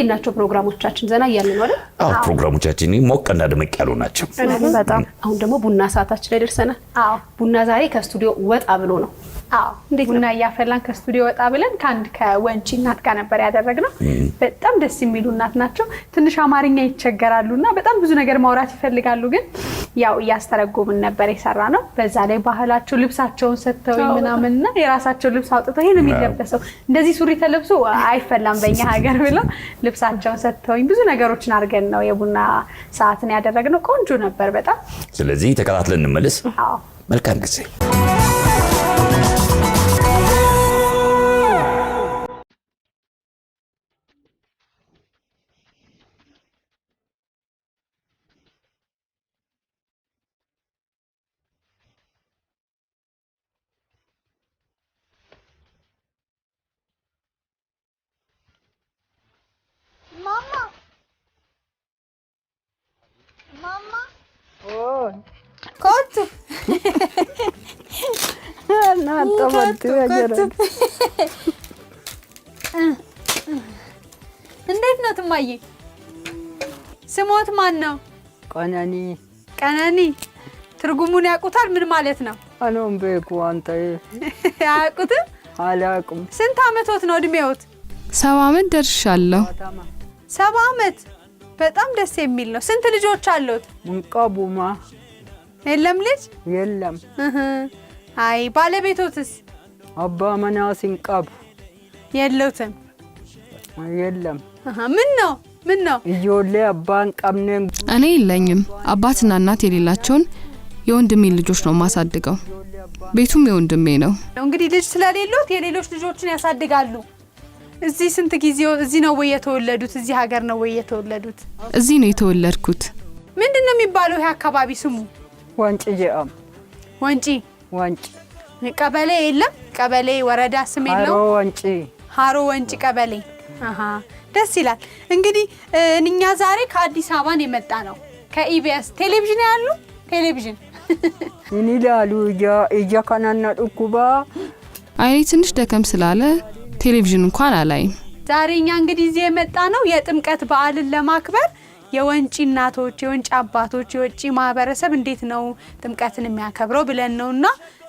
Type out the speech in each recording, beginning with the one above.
እንዴት ናቸው ፕሮግራሞቻችን? ዘና እያልን ነው አይደል? አዎ ፕሮግራሞቻችን ሞቅና ደመቅ ያሉ ናቸው። በጣም አሁን ደግሞ ቡና ሰዓታችን ላይ ደርሰናል። አዎ ቡና ዛሬ ከስቱዲዮ ወጣ ብሎ ነው። አዎ ቡና እያፈላን ከስቱዲዮ ወጣ ብለን ከወንጪ እናት ጋር ነበር ያደረግነው። በጣም ደስ የሚሉ እናት ናቸው። ትንሽ አማርኛ ይቸገራሉና በጣም ብዙ ነገር ማውራት ይፈልጋሉ፣ ግን ያው እያስተረጎምን ነበር የሰራነው። በዛ ላይ ባህላቸው ልብሳቸውን ሰጥተውኝ ምናምንና የራሳቸው ልብስ አውጥተው ይሄን የሚለበሰው እንደዚህ ሱሪ ተለብሶ አይፈላም በእኛ ሀገር ብለው ልብሳቸውን ሰጥተውኝ ብዙ ነገሮችን አድርገን ነው የቡና ሰዓትን ያደረግነው። ቆንጆ ነበር በጣም። ስለዚህ ተከታትለን እንመለስ። አዎ መልካም ጊዜ። Kotu. Nato kotu. እንዴት ነው ትማዬ? ስሞት ማን ነው? ቀነኒ። ቀነኒ ትርጉሙን ያውቁታል? ምን ማለት ነው? አኖም በኩ አንተ ያውቁትም? አላውቅም። ስንት አመቶት ነው እድሜዎት? 7 አመት ደርሻለሁ። 7 አመት በጣም ደስ የሚል ነው። ስንት ልጆች አሉት? ሙንቀቡማ የለም ልጅ የለም። አይ ባለቤቶትስ? አባ መናሲን ቀቡ የለውትም? የለም። ምን ነው እዮሌ አባን ቀምኔ እኔ የለኝም። አባትና እናት የሌላቸውን የወንድሜ ልጆች ነው ማሳድገው። ቤቱም የወንድሜ ነው። እንግዲህ ልጅ ስለሌሎት የሌሎች ልጆችን ያሳድጋሉ። እዚህ ስንት ጊዜው እዚህ ነው ወይ የተወለዱት? እዚህ ሀገር ነው ወይ የተወለዱት? እዚህ ነው የተወለድኩት። ምንድነው የሚባለው ይሄ አካባቢ ስሙ? ወንጪ ጀአም። ወንጪ ወንጪ ቀበሌ የለም? ቀበሌ ወረዳ ስም የለው? ሃሮ ወንጪ። ሃሮ ወንጪ ቀበሌ። ደስ ይላል። እንግዲህ እኛ ዛሬ ከአዲስ አበባ ነው የመጣ ነው። ከኢቢኤስ ቴሌቪዥን ያሉ ቴሌቪዥን ይላሉ እያ ካናና ዱኩባ አይኔ ትንሽ ደከም ስላለ ቴሌቪዥን እንኳን አላይም። ዛሬኛ እንግዲህ እዚህ የመጣ ነው የጥምቀት በዓልን ለማክበር የወንጪ እናቶች፣ የወንጪ አባቶች፣ የወንጪ ማህበረሰብ እንዴት ነው ጥምቀትን የሚያከብረው ብለን ነውና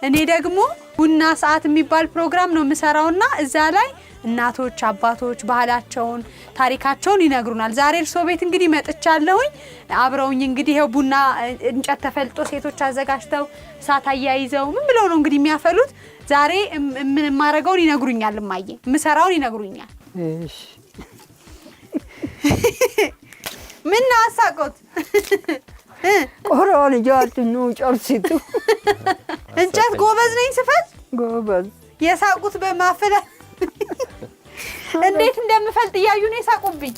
እኔ ደግሞ ቡና ሰዓት የሚባል ፕሮግራም ነው የምሰራውና እዛ ላይ እናቶች አባቶች ባህላቸውን ታሪካቸውን ይነግሩናል። ዛሬ እርሶ ቤት እንግዲህ መጥቻለሁኝ። አብረውኝ እንግዲህ ይሄው ቡና እንጨት ተፈልጦ ሴቶች አዘጋጅተው እሳት አያይዘው ምን ብለው ነው እንግዲህ የሚያፈሉት። ዛሬ ምን ማረጋውን ይነግሩኛል። ማየ ምሰራውን ይነግሩኛል። እሺ ምን አሳቆት ቆሮን ጃልቱ ጨርሲቱ እንጨት ጎበዝ ነኝ ስፈል ጎበዝ የሳቁት በማፈላ እንዴት እንደምፈልጥ ያዩ ነው የሳቁብኝ።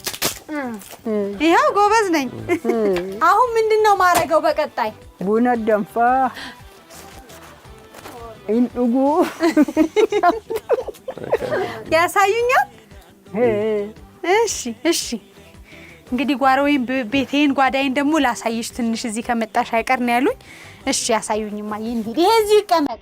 ይሄው ጎበዝ ነኝ። አሁን ምንድነው ማረጋው በቀጣይ? ቡና ደንፋ እንዱጉ ያሳዩኛል። እሺ እንግዲህ ጓሮዬን ቤቴን ጓዳዬን ደግሞ ላሳይሽ ትንሽ እዚህ ከመጣሽ አይቀር ነው ያሉኝ። እሺ ያሳዩኝማ። እንግዲህ እዚህ ይቀመጥ።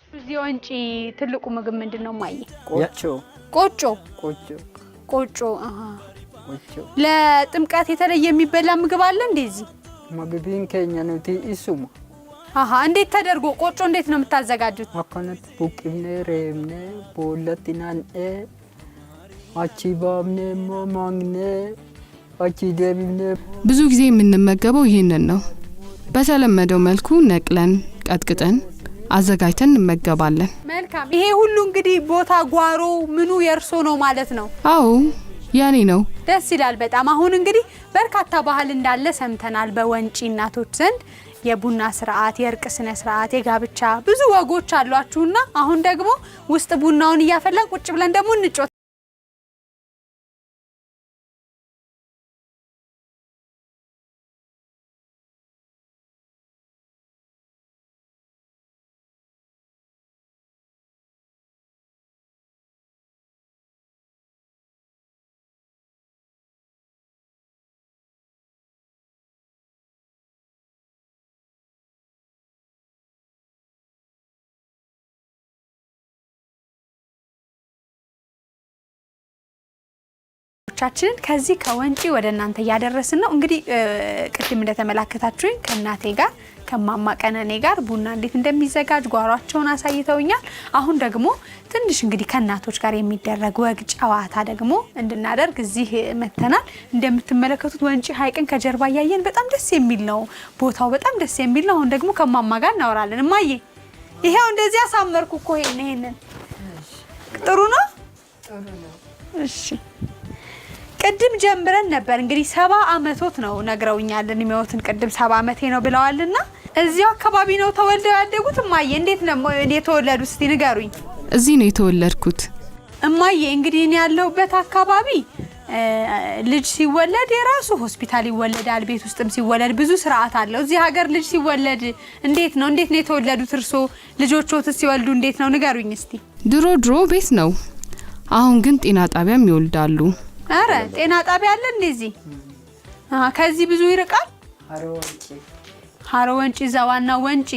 እዚህ ወንጪ ትልቁ ምግብ ምንድነው ማየ? ቆጮ ቆጮ ቆጮ ቆጮ። ቆጮ ለጥምቀት የተለየ የሚበላ ምግብ አለ እንደዚህ? ምግብን ከኛ ነው ትይሱማ። እንዴት ተደርጎ ቆጮ እንዴት ነው የምታዘጋጁት? አከነት ቡቅኔ ሬምኔ ቦለቲናን አቺባምኔ ማማግኔ አቺ ደብኔ ብዙ ጊዜ የምንመገበው ይሄንን ነው። በተለመደው መልኩ ነቅለን ቀጥቅጠን አዘጋጅተን እንመገባለን። መልካም። ይሄ ሁሉ እንግዲህ ቦታ ጓሮ ምኑ የርሶ ነው ማለት ነው? አዎ ያኔ ነው። ደስ ይላል በጣም። አሁን እንግዲህ በርካታ ባህል እንዳለ ሰምተናል በወንጪ እናቶች ዘንድ። የቡና ስርዓት፣ የእርቅ ስነ ስርዓት፣ የጋብቻ ብዙ ወጎች አሏችሁና አሁን ደግሞ ውስጥ ቡናውን እያፈላን ቁጭ ብለን ደግሞ እንጮት ፕሮግራሞቻችንን ከዚህ ከወንጪ ወደ እናንተ እያደረስን ነው። እንግዲህ ቅድም እንደተመላከታችሁኝ ከእናቴ ጋር ከማማ ቀነኔ ጋር ቡና እንዴት እንደሚዘጋጅ ጓሯቸውን አሳይተውኛል። አሁን ደግሞ ትንሽ እንግዲህ ከእናቶች ጋር የሚደረግ ወግ ጨዋታ ደግሞ እንድናደርግ እዚህ መተናል። እንደምትመለከቱት ወንጪ ሐይቅን ከጀርባ እያየን በጣም ደስ የሚል ነው ቦታው፣ በጣም ደስ የሚል ነው። አሁን ደግሞ ከማማ ጋር እናወራለን። እማዬ ይሄው እንደዚህ አሳመርኩ እኮ ይሄንን ጥሩ ነው። እሺ ቅድም ጀምረን ነበር እንግዲህ 70 ዓመቶት ነው ነግረውኛል። እድሜዎትን ቅድም 70 ዓመቴ ነው ብለዋልና እዚያው አካባቢ ነው ተወልደው ያደጉት? እማዬ እንዴት ነው የተወለዱት? እስቲ ንገሩኝ። እዚህ ነው የተወለድኩት እማዬ። እንግዲህ እኔ ያለሁበት አካባቢ ልጅ ሲወለድ የራሱ ሆስፒታል ይወለዳል። ቤት ውስጥም ሲወለድ ብዙ ስርዓት አለው። እዚህ ሀገር ልጅ ሲወለድ እንዴት ነው የተወለዱት? እርሶ ልጆችዎት ሲወልዱ እንዴት ነው ንገሩኝ እስቲ። ድሮ ቤት ነው። አሁን ግን ጤና ጣቢያም ይወልዳሉ። አረ ጤና ጣቢያ አለ እንደዚህ? ከዚህ ብዙ ይርቃል? ሀሮ ወንጪ ዘዋና ወንጪ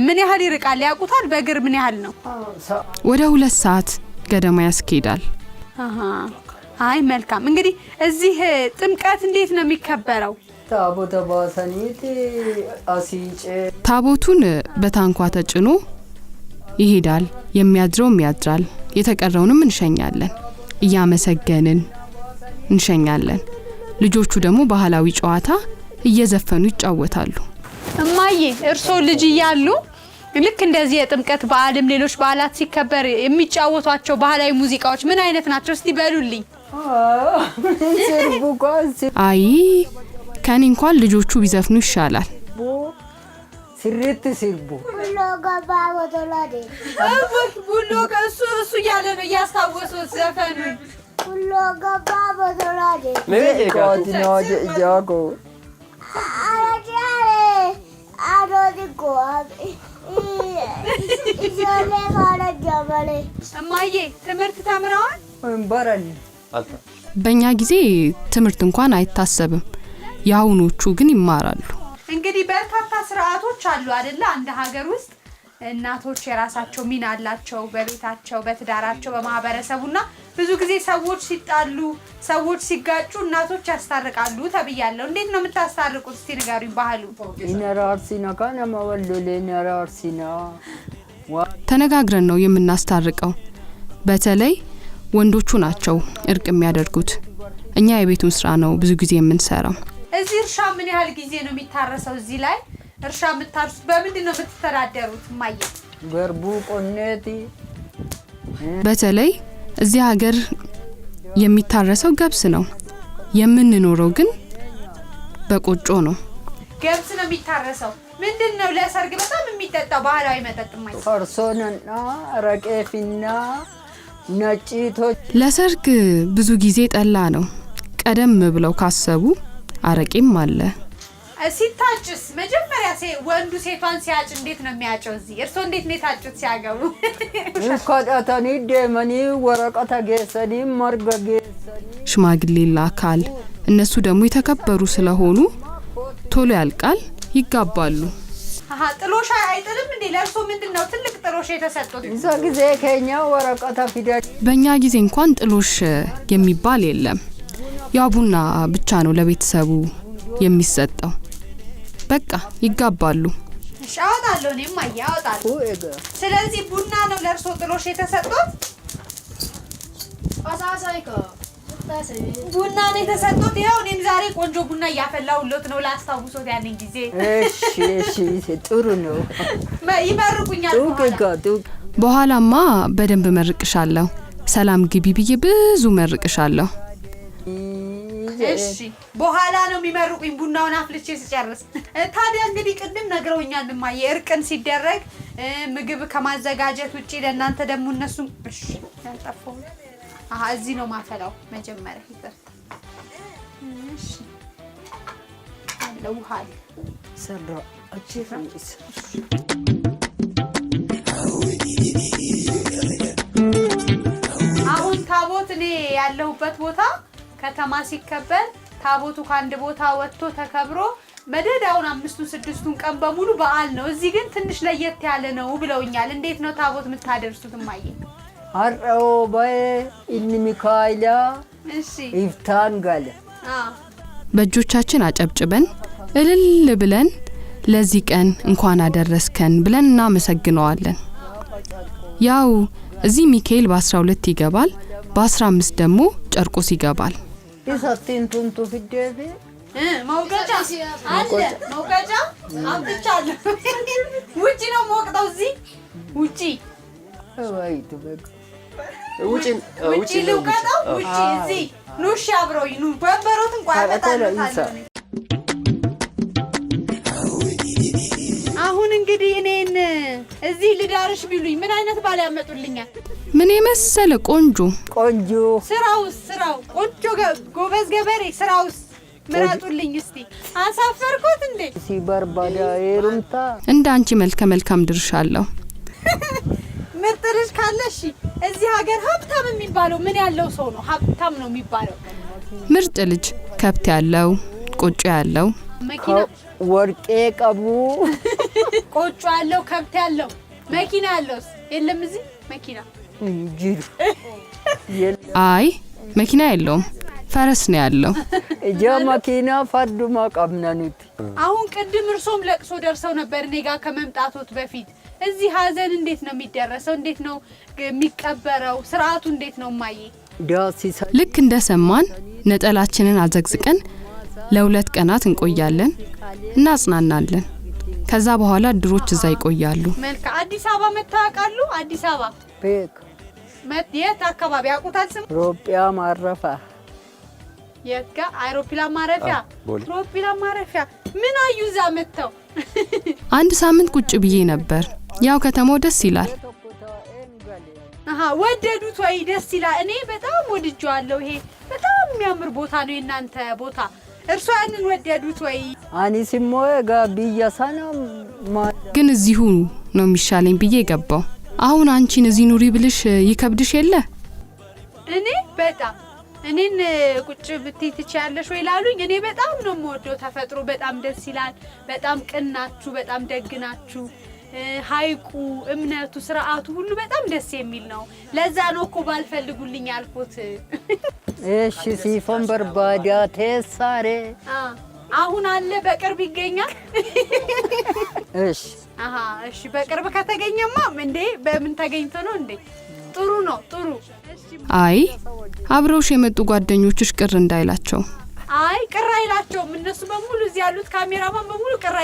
ምን ያህል ይርቃል ያውቁታል? በእግር ምን ያህል ነው? ወደ 2 ሰዓት ገደማ ያስኬዳል። አይ መልካም። እንግዲህ እዚህ ጥምቀት እንዴት ነው የሚከበረው? ታቦተ ባሰኒት አሲጨ ታቦቱን በታንኳ ተጭኖ ይሄዳል። የሚያድረውም ያድራል። የተቀረውንም እንሸኛለን። እያመሰገንን እንሸኛለን። ልጆቹ ደግሞ ባህላዊ ጨዋታ እየዘፈኑ ይጫወታሉ። እማዬ እርሶ ልጅ እያሉ ልክ እንደዚህ የጥምቀት በዓልም ሌሎች በዓላት ሲከበር የሚጫወቷቸው ባህላዊ ሙዚቃዎች ምን አይነት ናቸው? እስቲ በሉልኝ። አይ ከኔ እንኳን ልጆቹ ቢዘፍኑ ይሻላል። ሲሪት ሲርቡ ቡሎ እሱ እያለ ነው እያስታወሰው ዘፈኑን ቡሎ ገባ በቶላዴ ሜካቲናጀ ጃጎ አራጃሬ አዶዲጎ ኢዞሌ ካረጃበሌ። እማዬ ትምህርት ተምረዋል? በረን በእኛ ጊዜ ትምህርት እንኳን አይታሰብም። የአሁኖቹ ግን ይማራሉ። እንግዲህ በርካታ ስርዓቶች አሉ አይደለ? አንድ ሀገር ውስጥ እናቶች የራሳቸው ሚና አላቸው በቤታቸው፣ በትዳራቸው፣ በማህበረሰቡና ብዙ ጊዜ ሰዎች ሲጣሉ፣ ሰዎች ሲጋጩ እናቶች ያስታርቃሉ ተብያለሁ። እንዴት ነው የምታስታርቁት? እስቲ ንገሩኝ ባህሉ። ኢነራርሲና ካና ማወሉሌ ኢነራርሲና ተነጋግረን ነው የምናስታርቀው። በተለይ ወንዶቹ ናቸው እርቅ የሚያደርጉት። እኛ የቤቱን ስራ ነው ብዙ ጊዜ የምንሰራው። እዚህ እርሻ ምን ያህል ጊዜ ነው የሚታረሰው? እዚህ ላይ እርሻ የምታርሱት በምንድን ነው የምትተዳደሩት? እማዬ ገርቡ ቆኔቲ በተለይ እዚህ ሀገር የሚታረሰው ገብስ ነው። የምንኖረው ግን በቆጮ ነው። ገብስ ነው የሚታረሰው። ምንድን ነው ለሰርግ በጣም የሚጠጣው ባህላዊ መጠጥ? እማዬ ፈርሶንና ረቄፊና ነጭቶ ለሰርግ ብዙ ጊዜ ጠላ ነው። ቀደም ብለው ካሰቡ አረቄም አለ። ሲታጭስ መጀመሪያ ወንዱ ሴቷን ሲያጭ እንዴት ነው የሚያጨው? እዚህ እርሶ እንዴት ነው የታጩት ሲያገቡ? ከዳታኒ ደመኒ ወረቀታ ገሰኒ መርገ ገሰኒ ሽማግሌ ላካል። እነሱ ደግሞ የተከበሩ ስለሆኑ ቶሎ ያልቃል፣ ይጋባሉ። ጥሎሽ አይጥልም እንዴ? ለእርሶ ምንድነው ትልቅ ጥሎሽ የተሰጡት? እዛ ጊዜ ከኛ ወረቀታ ፊደል በእኛ ጊዜ እንኳን ጥሎሽ የሚባል የለም። ያው ቡና ብቻ ነው ለቤተሰቡ የሚሰጠው። በቃ ይጋባሉ። እሺ አወጣለሁ፣ እኔም አወጣለሁ። ስለዚህ ቡና ነው ለእርሶ ጥሎሽ የተሰጡት? ቡና ነው የተሰጡት። ይኸው እኔም ዛሬ ቆንጆ ቡና እያፈላሁሎት ነው ላስታውሶት ያንን ጊዜ። እሺ ጥሩ ነው። ይመርቁኛል በኋላማ በደንብ መርቅሻለሁ። ሰላም ግቢ ብዬ ብዙ መርቅሻለሁ። እሺ በኋላ ነው የሚመርቁኝ ቡናውን አፍልቼ ስጨርስ። ታዲያ እንግዲህ ቅድም ነግረውኛል እማዬ እርቅን ሲደረግ ምግብ ከማዘጋጀት ውጪ ለእናንተ ደግሞ እነሱ እሺ ያልጠፋው እዚህ ነው ማፈላው መጀመሪያ ይፈርታ። እሺ ለውሃል ሰራ እቺ ፍንጭስ አሁን ታቦት እኔ ያለሁበት ቦታ ከተማ ሲከበር ታቦቱ ከአንድ ቦታ ወጥቶ ተከብሮ መደዳውን 5-6 ቀን በሙሉ በዓል ነው። እዚህ ግን ትንሽ ለየት ያለ ነው ብለውኛል። እንዴት ነው ታቦት የምታደርሱት እማዬ? አረው ባይ ኢኒ ሚካኤላ እሺ ኢፍታን ጋለ በእጆቻችን አጨብጭበን እልል ብለን ለዚህ ቀን እንኳን አደረስከን ብለን እናመሰግነዋለን። ያው እዚህ ሚካኤል በ12 ይገባል፣ በ15 ደግሞ ጨርቆስ ይገባል። ኢሳቲን ቱንቱ ፍዴቢ መውቀጫ አለ መውቀጫ አምጥቻለሁ። ውጪ ነው ሞቅተው እዚህ ውጪ ወይቱ በቃ ውጪ ልውቀጠው ውጪ እዚህ ኑሽ አብረውኝ ኑ በበሮት እንኳን አመጣለሁ። አሁን እንግዲህ እኔን እዚህ ልዳርሽ ቢሉኝ ምን አይነት ባል ያመጡልኛል? ምን የመሰለ ቆንጆ ስራው ቆንጆ ጎበዝ ገበሬ ስራውስ ምራጡልኝ እስቲ። አሳፈርኩት እንዴ ሲበርባዳ ኤሩምታ እንዳንቺ መልከ መልካም ድርሻለሁ። ምርጥ ልጅ ካለሽ እዚህ ሀገር ሀብታም የሚባለው ምን ያለው ሰው ነው ሀብታም ነው የሚባለው? ምርጥ ልጅ ከብት ያለው ቆጮ ያለው መኪና ወርቄ ቀቡ ቆጮ ያለው ከብት ያለው መኪና ያለውስ የለም እዚህ መኪና ጅሩ አይ መኪና የለውም ፈረስ ነው ያለው። እጃ መኪና ፈርዱማ ቀብናኑት። አሁን ቅድም እርሶም ለቅሶ ደርሰው ነበር እኔ ጋር ከመምጣቶት በፊት። እዚህ ሀዘን እንዴት ነው የሚደረሰው? እንዴት ነው የሚቀበረው? ስርዓቱ እንዴት ነው ማየ? ልክ እንደሰማን ነጠላችንን አዘግዝቀን ለ2 ቀናት እንቆያለን፣ እናጽናናለን። ከዛ በኋላ ድሮች እዛ ይቆያሉ። መልካ አዲስ አበባ መታወቃሉ? አዲስ አበባ ቤክ የት አካባቢ ያውቁታል? ስም ኢትዮጵያ ማረፋ የጋ አይሮፕላን ማረፊያ አይሮፕላን ማረፊያ ምን አዩ እዛ መተው? 1 ሳምንት ቁጭ ብዬ ነበር። ያው ከተማው ደስ ይላል። ወደዱት ወይ? ደስ ይላል። እኔ በጣም ወድጄዋለሁ። ይሄ በጣም የሚያምር ቦታ ነው የናንተ ቦታ። እርሱ ያንን ወደዱት ወይ? አኒሲሞ ጋቢያሳና ግን እዚሁ ነው የሚሻለኝ ብዬ ገባው። አሁን አንቺን እዚህ ኑሪ ብልሽ ይከብድሽ የለ? እኔ በጣም እኔን ቁጭ ብትይ ትችያለሽ ወይ ላሉኝ እኔ በጣም ነው የምወደው ተፈጥሮ። በጣም ደስ ይላል። በጣም ቅናችሁ፣ በጣም ደግናችሁ። ሀይቁ፣ እምነቱ፣ ስርዓቱ ሁሉ በጣም ደስ የሚል ነው። ለዛ ነው እኮ ባልፈልጉልኝ ያልኩት። እሺ ሲፎን በርባዳ ተሳሬ አሁን አለ በቅርብ ይገኛል። እሺ እሺ በቅርብ ከተገኘማ እንዴ በምን ተገኝቶ ነው እንዴ? ጥሩ ነው ጥሩ። አይ አብረውሽ የመጡ ጓደኞችሽ ቅር እንዳይላቸው። አይ ቅር አይላቸውም። እነሱ በሙሉ እዚህ ያሉት ካሜራማን በሙሉ ቅር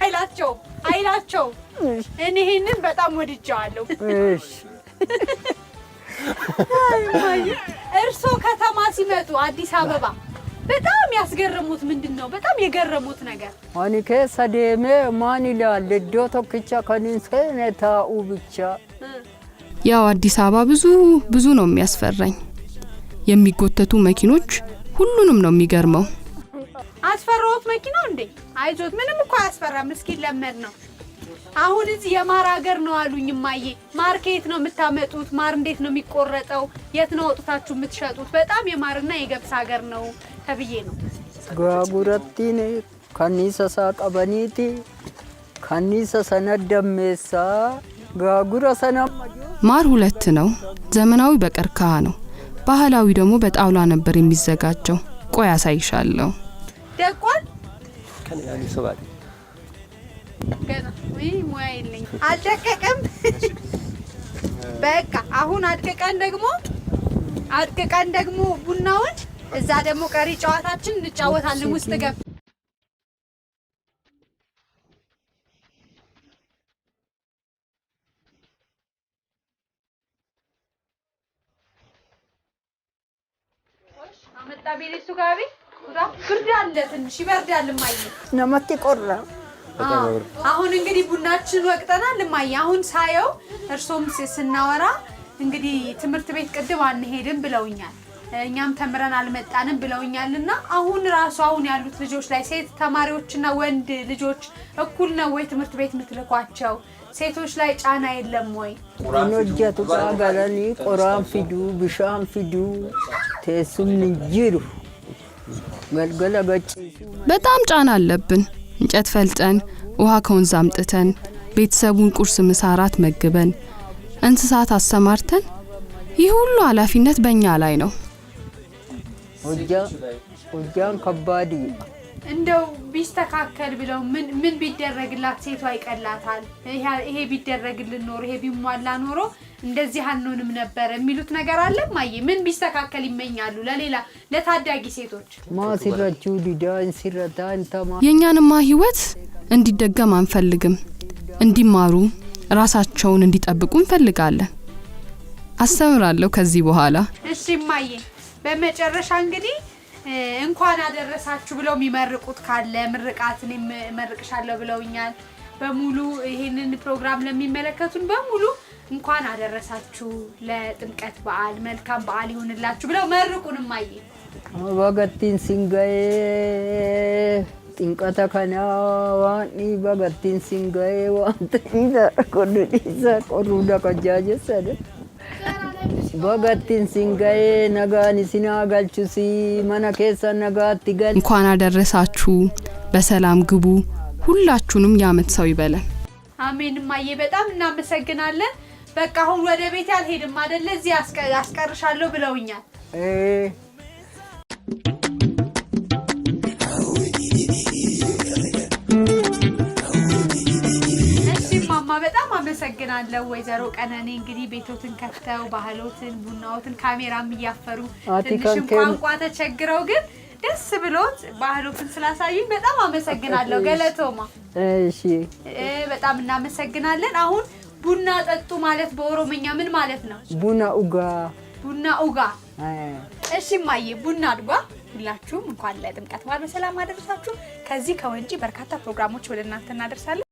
አይላቸው። እኔ ይሄንን በጣም ወድጄዋለሁ። እሺ እርሶ ከተማ ሲመጡ አዲስ አበባ በጣም ያስገረሙት ምንድነው? በጣም የገረሙት ነገር አኒ ከሰደሜ ማን ይላል ዶቶክቻ ከኒንሰነታኡ ብቻ። ያው አዲስ አበባ ብዙ ነው የሚያስፈራኝ። የሚጎተቱ መኪኖች ሁሉንም ነው የሚገርመው። አስፈራውት መኪናው እንዴ? አይዞት ምንም እኮ አያስፈራም። ምስኪን ለመድ ነው። አሁን እዚህ የማር ሀገር ነው አሉኝ ማዬ። ማር ከየት ነው የምታመጡት? ማር እንዴት ነው የሚቆረጠው? የት ነው አውጥታችሁ የምትሸጡት? በጣም የማርና የገብስ ሀገር ነው ተብዬ ነው። ጋጉረቲኔ ከኒሰ ሳቀበኒቲ ከኒሰ ሰነደሜሳ ጋጉረ ሰነማ ማር 2 ነው። ዘመናዊ በቀርከሃ ነው። ባህላዊ ደግሞ በጣውላ ነበር የሚዘጋጀው። ቆይ አሳይሻለሁ። ደቋል ከነያኒ ሰባቲ ገና ወይ ሙያ የለኝ አልደቀቀም። በቃ አሁን አድቀቀን ደግሞ ቡናውን እዛ ደግሞ ቀሪ ጨዋታችን እንጫወታለን። ውስጥ ገብ አመጣ ቤሪሱ ጋቢ ብርድ አለ፣ ትንሽ ይበርዳል። ማይ ነመት ቆራ አሁን እንግዲህ ቡናችን ወቅተናል። ማይ አሁን ሳየው እርሶም ስናወራ እንግዲህ ትምህርት ቤት ቅድም አንሄድም ብለውኛል፣ እኛም ተምረን አልመጣንም ብለውኛልና አሁን ያሉት ልጆች ላይ ሴት ተማሪዎችና ወንድ ልጆች እኩል ነው ወይ ትምህርት ቤት ምትልኳቸው? ሴቶች ላይ ጫና የለም ወይ? ወንጀቱ ጋጋላኒ ቆራን ፊዱ ብሻን ፊዱ ተሱም ንጅሩ ገልገለ ገጭ በጣም ጫና አለብን። እንጨት ፈልጠን ውሃ ከወንዝ አምጥተን ቤተሰቡን ቁርስ ምሳ ራት መግበን እንስሳት አሰማርተን ይህ ሁሉ ኃላፊነት በእኛ ላይ ነው። ወጃን ከባዲ እንደው ቢስተካከል ብለው ምን ቢደረግላት ሴቷ ይቀላታል ይሄ ቢደረግልን ኖር ይሄ ቢሟላ ኖሮ እንደዚህ አንሆንም ነበር የሚሉት ነገር አለ ማየ ምን ቢስተካከል ይመኛሉ ለሌላ ለታዳጊ ሴቶች ማሲራቹ ዲዳን ሲራታን ተማ የኛንማ ህይወት እንዲደገም አንፈልግም እንዲማሩ ራሳቸውን እንዲጠብቁ እንፈልጋለን አስተምራለሁ ከዚህ በኋላ እሺ ማየ በመጨረሻ እንግዲህ እንኳን አደረሳችሁ ብለው የሚመርቁት ካለ ምርቃትን መርቅሻለሁ ብለውኛል በሙሉ ይሄንን ፕሮግራም ለሚመለከቱን በሙሉ እንኳን አደረሳችሁ ለጥምቀት በዓል መልካም በዓል ይሁንላችሁ ብለው መርቁን ማየ ወገቲን ሲንጋዬ ጥምቀተ ከና ዋኒ ወገቲን ሲንጋዬ ዋንተኛ ቆዱዲሳ ቆሩዳ ከጃጀሰደ ወገቲን ሲንጋዬ ነጋኒ ሲናጋልቹሲ ማና ኬሳ ነጋቲ ገል እንኳን አደረሳችሁ በሰላም ግቡ ሁላችሁንም ያመት ሰው ይበለን አሜን ማየ በጣም እናመሰግናለን በቃ አሁን ወደ ቤት ያልሄድም አይደለ እዚህ አስቀርሻለሁ ብለውኛል ማማ በጣም አመሰግናለሁ ወይዘሮ ቀነኔ እንግዲህ ቤቶትን ከፍተው ባህሎትን ቡናዎትን ካሜራም እያፈሩ ትንሽም ቋንቋ ተቸግረው ግን ደስ ብሎት ባህሎትን ስላሳዩኝ በጣም አመሰግናለሁ ገለቶማ እሺ በጣም እናመሰግናለን አሁን ቡና ጠጡ ማለት በኦሮምኛ ምን ማለት ነው ቡና ኡጋ እሺ ማየ ቡና አድጓ ሁላችሁም እንኳን ለጥምቀት በዓል በሰላም አደረሳችሁ ከዚህ ከወንጂ በርካታ ፕሮግራሞች ወደ እናንተ እናደርሳለን